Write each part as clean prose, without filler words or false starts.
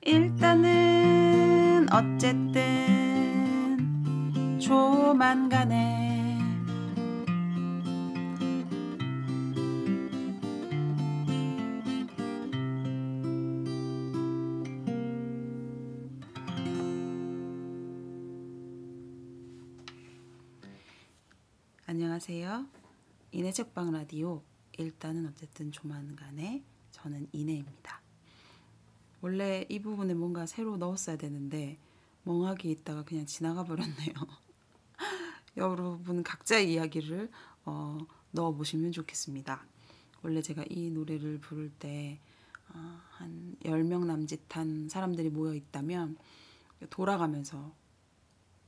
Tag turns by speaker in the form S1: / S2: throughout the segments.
S1: 일단은 어쨌든 조만간에 안녕하세요. 이내 책방 라디오 일단은 어쨌든 조만간에 저는 이내입니다. 원래 이 부분에 뭔가 새로 넣었어야 되는데 멍하게 있다가 그냥 지나가 버렸네요. 여러분 각자의 이야기를 넣어보시면 좋겠습니다. 원래 제가 이 노래를 부를 때 한 10명 남짓한 사람들이 모여 있다면 돌아가면서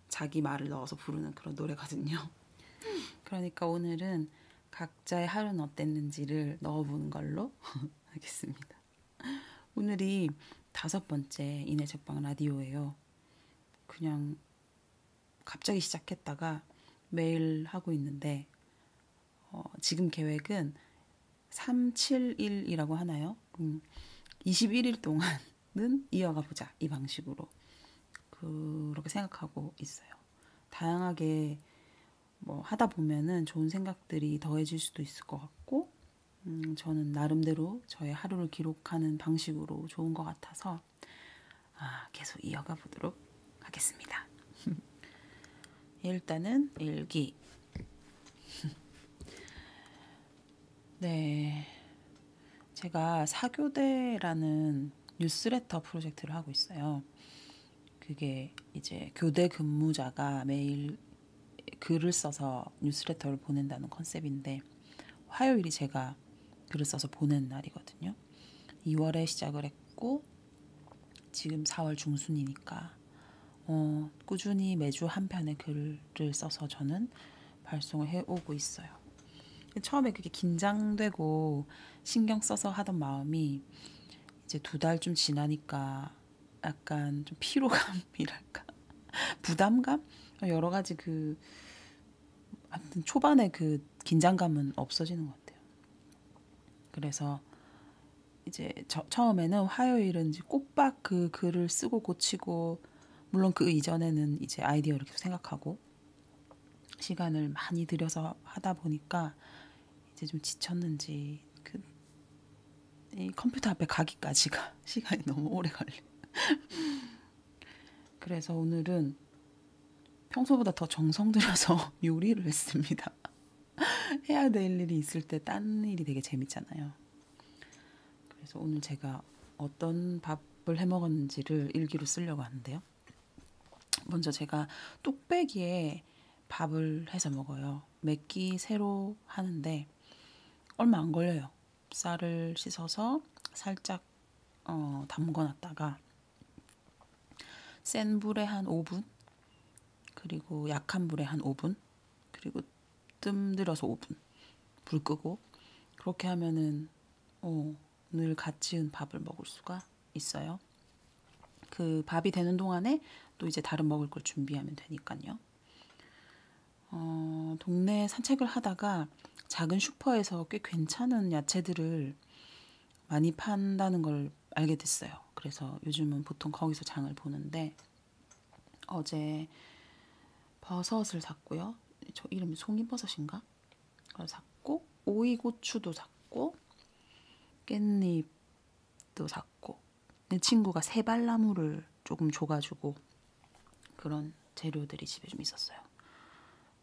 S1: 자기 말을 넣어서 부르는 그런 노래거든요. 그러니까 오늘은 각자의 하루는 어땠는지를 넣어보는 걸로 하겠습니다. 오늘이 5번째 이내 책방 라디오예요. 그냥 갑자기 시작했다가 매일 하고 있는데 지금 계획은 371이라고 하나요? 21일 동안은 이어가 보자, 이 방식으로 그렇게 생각하고 있어요. 다양하게 뭐 하다 보면은 좋은 생각들이 더해질 수도 있을 것 같고 저는 나름대로 저의 하루를 기록하는 방식으로 좋은 것 같아서 계속 이어가 보도록 하겠습니다. 일단은 일기. 네, 제가 사교대라는 뉴스레터 프로젝트를 하고 있어요. 그게 이제 교대 근무자가 매일 글을 써서 뉴스레터를 보낸다는 컨셉인데 화요일이 제가 글을 써서 보낸 날이거든요. 2월에 시작을 했고 지금 4월 중순이니까 꾸준히 매주 한 편의 글을 써서 저는 발송을 해오고 있어요. 처음에 그게 긴장되고 신경 써서 하던 마음이 이제 2달쯤 지나니까 약간 좀 피로감이랄까 부담감? 여러 가지 아무튼 초반에 그 긴장감은 없어지는 것 같아요. 그래서 이제 처음에는 화요일은 이제 꼬박 그 글을 쓰고 고치고, 물론 그 이전에는 이제 아이디어를 계속 생각하고 시간을 많이 들여서 하다 보니까 이제 좀 지쳤는지 이 컴퓨터 앞에 가기까지가 시간이 너무 오래 걸려요. 그래서 오늘은 평소보다 더 정성 들여서 요리를 했습니다. 해야 될 일이 있을 때 딴 일이 되게 재밌잖아요. 그래서 오늘 제가 어떤 밥을 해 먹었는지를 일기로 쓰려고 하는데요. 먼저 제가 뚝배기에 밥을 해서 먹어요. 몇 끼 새로 하는데 얼마 안 걸려요. 쌀을 씻어서 살짝 담궈놨다가 센 불에 한 5분, 그리고 약한 불에 한 5분, 그리고 뜸 들여서 5분 불 끄고, 그렇게 하면은 늘 갓 지은 밥을 먹을 수가 있어요. 그 밥이 되는 동안에 또 이제 다른 먹을 걸 준비하면 되니까요. 동네 산책을 하다가 작은 슈퍼에서 꽤 괜찮은 야채들을 많이 판다는 걸 알게 됐어요. 그래서 요즘은 보통 거기서 장을 보는데 어제 버섯을 샀고요. 저 이름이 송이버섯인가? 그걸 샀고, 오이고추도 샀고, 깻잎도 샀고, 내 친구가 세발나무를 조금 줘가지고 그런 재료들이 집에 좀 있었어요.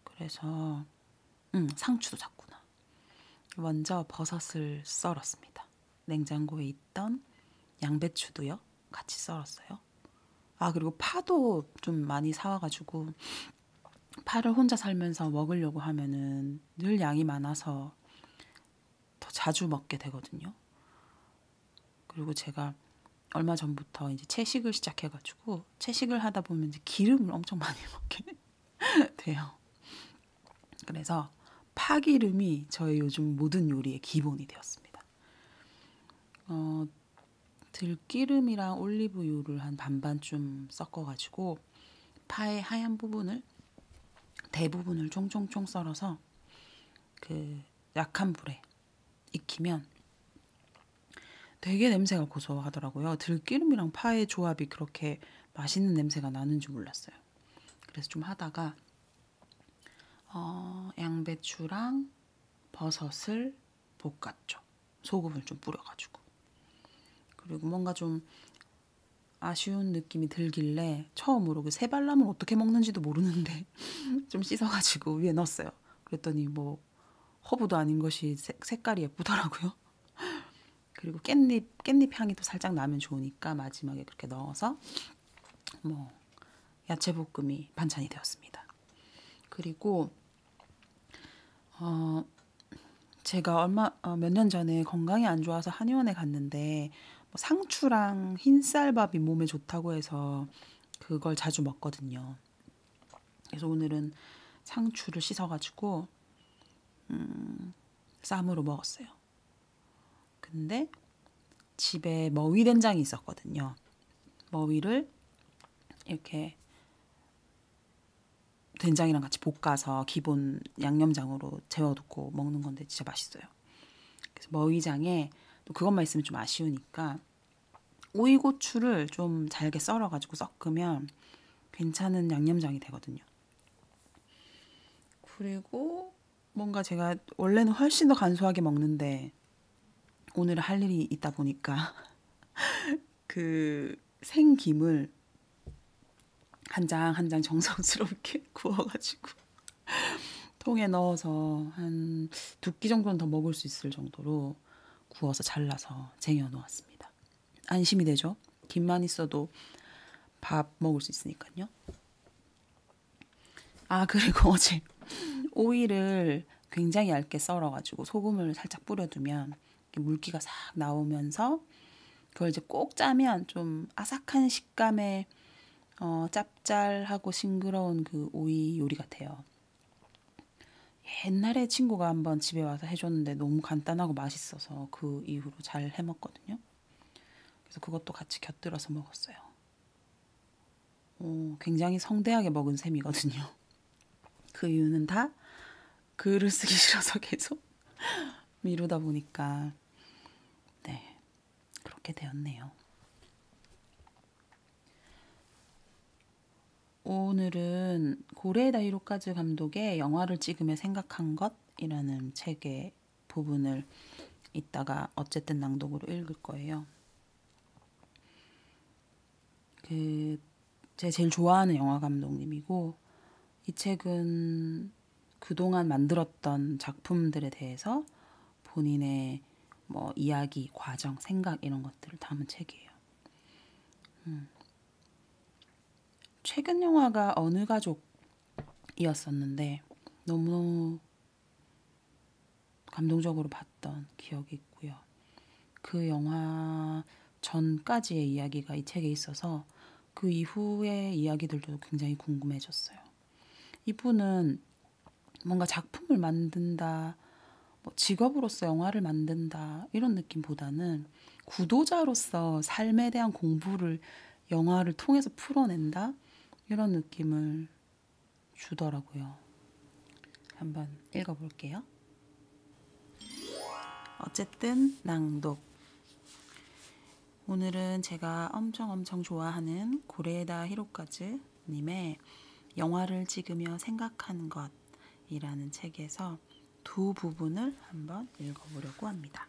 S1: 그래서 상추도 샀구나. 먼저 버섯을 썰었습니다. 냉장고에 있던 양배추도요, 같이 썰었어요. 그리고 파도 좀 많이 사와가지고 파를 혼자 살면서 먹으려고 하면은 늘 양이 많아서 더 자주 먹게 되거든요. 그리고 제가 얼마 전부터 이제 채식을 시작해가지고 채식을 하다 보면 이제 기름을 엄청 많이 먹게 돼요. 그래서 파기름이 저의 요즘 모든 요리의 기본이 되었습니다. 들기름이랑 올리브유를 한 반반쯤 섞어가지고 파의 하얀 부분을 대부분을 총총총 썰어서 그 약한 불에 익히면 되게 냄새가 고소하더라고요. 들기름이랑 파의 조합이 그렇게 맛있는 냄새가 나는 줄 몰랐어요. 그래서 좀 하다가 양배추랑 버섯을 볶았죠. 소금을 좀 뿌려가지고. 그리고 뭔가 좀 아쉬운 느낌이 들길래 처음으로 그 새발람을 어떻게 먹는지도 모르는데 좀 씻어가지고 위에 넣었어요. 그랬더니 뭐 허브도 아닌 것이 색깔이 예쁘더라고요. 그리고 깻잎 향이 또 살짝 나면 좋으니까 마지막에 그렇게 넣어서 뭐 야채볶음이 반찬이 되었습니다. 그리고 제가 몇 년 전에 건강이 안 좋아서 한의원에 갔는데 뭐 상추랑 흰쌀밥이 몸에 좋다고 해서 그걸 자주 먹거든요. 그래서 오늘은 상추를 씻어가지고 쌈으로 먹었어요. 근데 집에 머위 된장이 있었거든요. 머위를 이렇게 된장이랑 같이 볶아서 기본 양념장으로 재워두고 먹는 건데 진짜 맛있어요. 그래서 머위장에 또 그것만 있으면 좀 아쉬우니까 오이고추를 좀 잘게 썰어가지고 섞으면 괜찮은 양념장이 되거든요. 그리고 뭔가 제가 원래는 훨씬 더 간소하게 먹는데 오늘 할 일이 있다 보니까 그 생김을 한 장 한 장 정성스럽게 구워가지고 통에 넣어서 한 2끼 정도는 더 먹을 수 있을 정도로 구워서 잘라서 쟁여 놓았습니다. 안심이 되죠? 김만 있어도 밥 먹을 수 있으니까요. 그리고 어제 오이를 굉장히 얇게 썰어가지고 소금을 살짝 뿌려두면 물기가 싹 나오면서 그걸 이제 꼭 짜면 좀 아삭한 식감의 짭짤하고 싱그러운 그 오이 요리 같아요. 옛날에 친구가 한번 집에 와서 해줬는데 너무 간단하고 맛있어서 그 이후로 잘 해먹거든요. 그래서 그것도 같이 곁들여서 먹었어요. 굉장히 성대하게 먹은 셈이거든요. 그 이유는 다 글을 쓰기 싫어서 계속 미루다 보니까 네, 그렇게 되었네요. 오늘은 고레에다 히로카즈 감독의 영화를 찍으며 생각한 것이라는 책의 부분을 이따가 어쨌든 낭독으로 읽을 거예요. 제가 제일 좋아하는 영화 감독님이고 이 책은 그동안 만들었던 작품들에 대해서 본인의 뭐 이야기, 과정, 생각 이런 것들을 담은 책이에요. 최근 영화가 어느 가족이었었는데 너무 감동적으로 봤던 기억이 있고요. 그 영화 전까지의 이야기가 이 책에 있어서 그 이후의 이야기들도 굉장히 궁금해졌어요. 이분은 뭔가 작품을 만든다, 뭐 직업으로서 영화를 만든다 이런 느낌보다는 구도자로서 삶에 대한 공부를 영화를 통해서 풀어낸다 이런 느낌을 주더라고요. 한번 읽어볼게요. 어쨌든 낭독. 오늘은 제가 엄청 좋아하는 고레에다 히로카즈 님의 영화를 찍으며 생각하는 것이라는 책에서 두 부분을 한번 읽어보려고 합니다.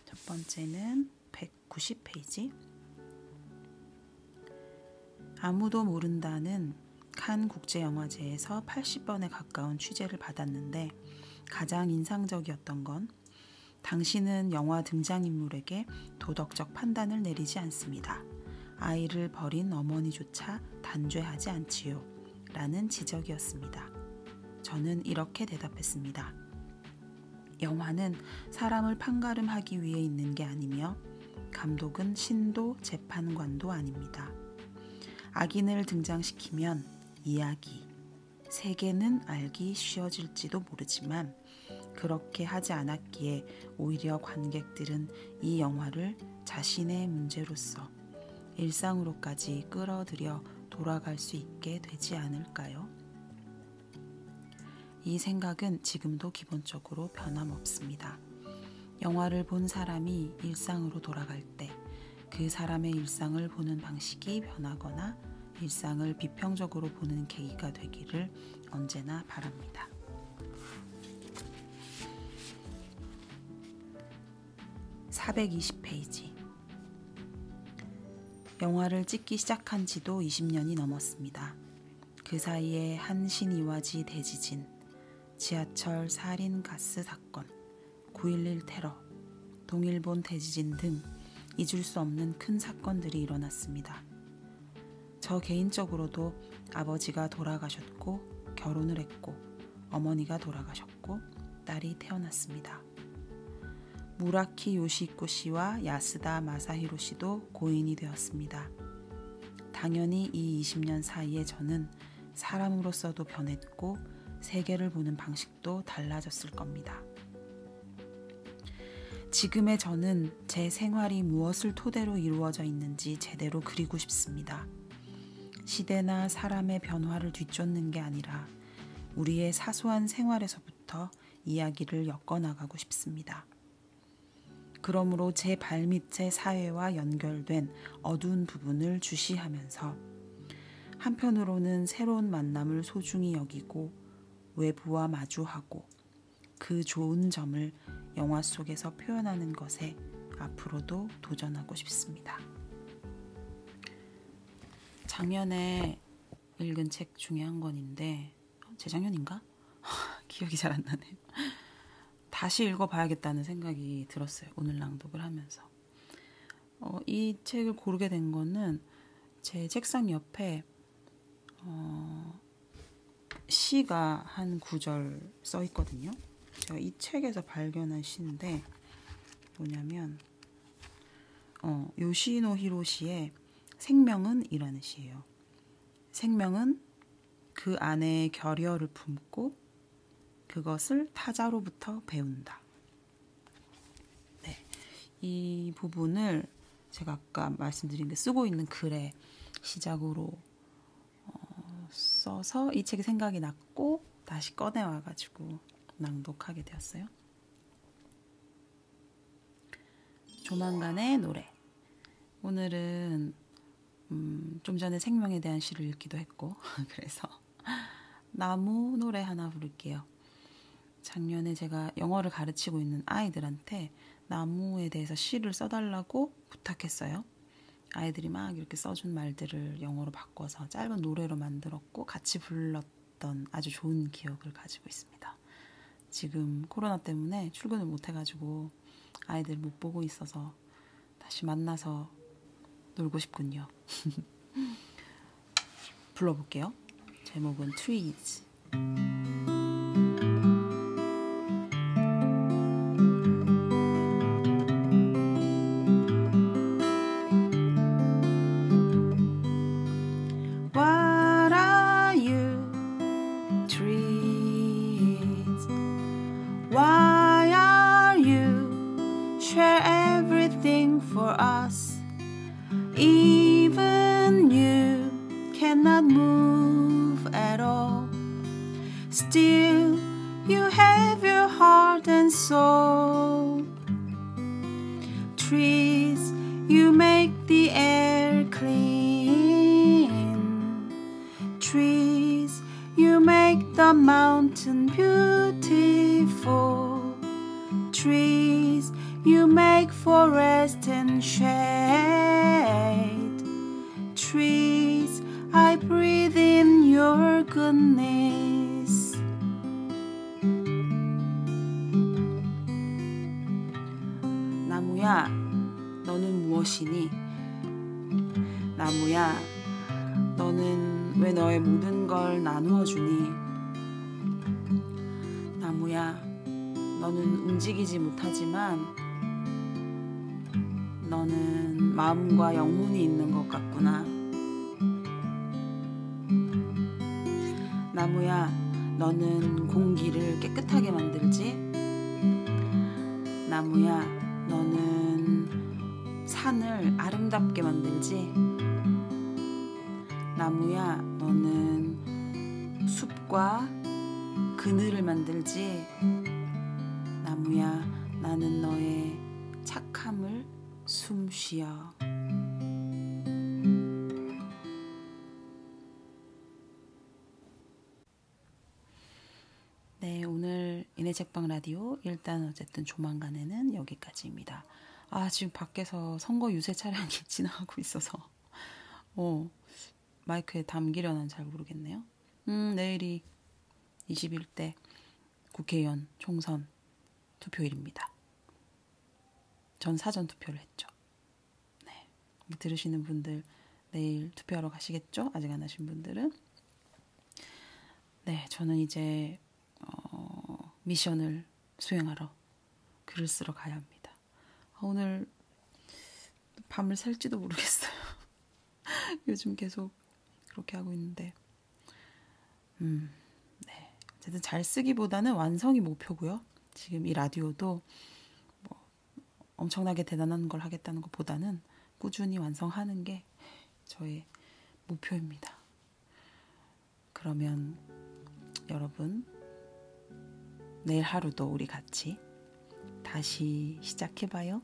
S1: 첫 번째는 190페이지. 아무도 모른다는 칸 국제영화제에서 80번에 가까운 취재를 받았는데 가장 인상적이었던 건 당신은 영화 등장인물에게 도덕적 판단을 내리지 않습니다. 아이를 버린 어머니조차 단죄하지 않지요. 라는 지적이었습니다. 저는 이렇게 대답했습니다. 영화는 사람을 판가름하기 위해 있는 게 아니며 감독은 신도 재판관도 아닙니다. 악인을 등장시키면 이야기, 세계는 알기 쉬워질지도 모르지만 그렇게 하지 않았기에 오히려 관객들은 이 영화를 자신의 문제로서 일상으로까지 끌어들여 돌아갈 수 있게 되지 않을까요? 이 생각은 지금도 기본적으로 변함없습니다. 영화를 본 사람이 일상으로 돌아갈 때 그 사람의 일상을 보는 방식이 변하거나 일상을 비평적으로 보는 계기가 되기를 언제나 바랍니다. 420페이지. 영화를 찍기 시작한 지도 20년이 넘었습니다. 그 사이에 한신이와지 대지진, 지하철 살인 가스 사건, 9.11 테러, 동일본 대지진 등 잊을 수 없는 큰 사건들이 일어났습니다. 저 개인적으로도 아버지가 돌아가셨고 결혼을 했고 어머니가 돌아가셨고 딸이 태어났습니다. 무라키 요시히코 씨와 야스다 마사히로 씨도 고인이 되었습니다. 당연히 이 20년 사이에 저는 사람으로서도 변했고 세계를 보는 방식도 달라졌을 겁니다. 지금의 저는 제 생활이 무엇을 토대로 이루어져 있는지 제대로 그리고 싶습니다. 시대나 사람의 변화를 뒤쫓는 게 아니라 우리의 사소한 생활에서부터 이야기를 엮어나가고 싶습니다. 그러므로 제 발밑의 사회와 연결된 어두운 부분을 주시하면서 한편으로는 새로운 만남을 소중히 여기고 외부와 마주하고 그 좋은 점을 영화 속에서 표현하는 것에 앞으로도 도전하고 싶습니다. 작년에 읽은 책 중에 한 권인데 재작년인가? 기억이 잘 안 나네요. 다시 읽어봐야겠다는 생각이 들었어요. 오늘 낭독을 하면서. 이 책을 고르게 된 거는 제 책상 옆에 시가 한 구절 써 있거든요. 제가 이 책에서 발견한 시인데 뭐냐면 요시노 히로시의 생명은 이라는 시예요. 생명은 그 안에 결여를 품고 그것을 타자로부터 배운다. 네, 이 부분을 제가 아까 말씀드린 게 쓰고 있는 글의 시작으로 써서 이 책이 생각이 났고 다시 꺼내와가지고 낭독하게 되었어요. 조만간의 노래. 오늘은 좀 전에 생명에 대한 시를 읽기도 했고 그래서 나무 노래 하나 부를게요. 작년에 제가 영어를 가르치고 있는 아이들한테 나무에 대해서 시를 써달라고 부탁했어요. 아이들이 막 이렇게 써준 말들을 영어로 바꿔서 짧은 노래로 만들었고 같이 불렀던 아주 좋은 기억을 가지고 있습니다. 지금 코로나 때문에 출근을 못해가지고 아이들 못 보고 있어서 다시 만나서 놀고 싶군요. 불러볼게요. 제목은 Trees. What are you, trees? Why are you? Share everything for us. Even you cannot move at all. Still, you have your heart and soul. Trees, you make the air clean. Trees, you make the mountain beautiful. Trees, you make forest and shade. Trees, I breathe in your goodness. 나무야, 너는 무엇이니? 나무야, 너는 왜 너의 모든 걸 나누어 주니? 나무야, 너는 움직이지 못하지만 너는 마음과 영혼이 있는 것 같구나. 나무야, 너는 공기를 깨끗하게 만들지? 나무야, 너는 산을 아름답게 만들지? 나무야, 너는 숲과 그늘을 만들지? 나무야, 나는 너의 착함을 숨쉬어. 네, 오늘 인해책방 라디오 일단 어쨌든 조만간에는 여기까지입니다. 지금 밖에서 선거 유세 차량이 지나가고 있어서 마이크에 담기려나 잘 모르겠네요. 내일이 21대 국회의원 총선 투표일입니다. 전 사전 투표를 했죠. 네, 들으시는 분들 내일 투표하러 가시겠죠? 아직 안 하신 분들은. 네, 저는 이제 미션을 수행하러 글을 쓰러 가야 합니다. 오늘 밤을 샐지도 모르겠어요. 요즘 계속 그렇게 하고 있는데 네, 어쨌든 잘 쓰기보다는 완성이 목표고요. 지금 이 라디오도 뭐 엄청나게 대단한 걸 하겠다는 것보다는 꾸준히 완성하는 게 저의 목표입니다. 그러면 여러분 내일 하루도 우리 같이 다시 시작해봐요.